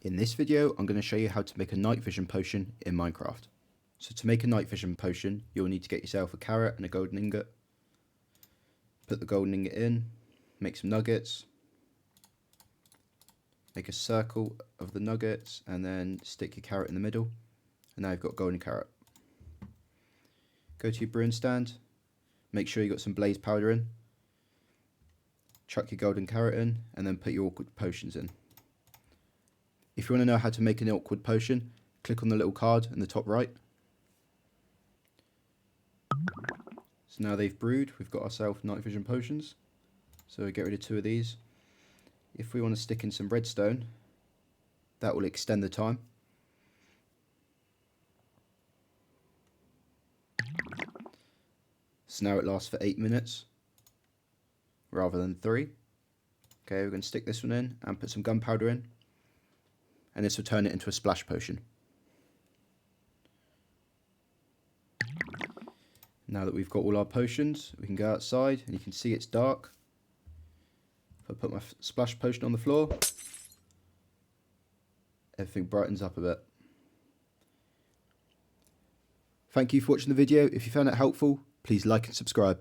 In this video, I'm going to show you how to make a night vision potion in Minecraft. So to make a night vision potion, you'll need to get yourself a carrot and a golden ingot. Put the golden ingot in, make some nuggets, make a circle of the nuggets, and then stick your carrot in the middle. And now you've got a golden carrot. Go to your brewing stand, make sure you got some blaze powder in, chuck your golden carrot in, and then put your awkward potions in. If you want to know how to make an awkward potion, click on the little card in the top right. So now they've brewed, we've got ourselves night vision potions. So we get rid of 2 of these. If we want to stick in some redstone, that will extend the time. So now it lasts for 8 minutes rather than 3. Okay, we're going to stick this one in and put some gunpowder in, and this will turn it into a splash potion. Now that we've got all our potions, we can go outside and you can see it's dark. If I put my splash potion on the floor, everything brightens up a bit. Thank you for watching the video. If you found it helpful, please like and subscribe.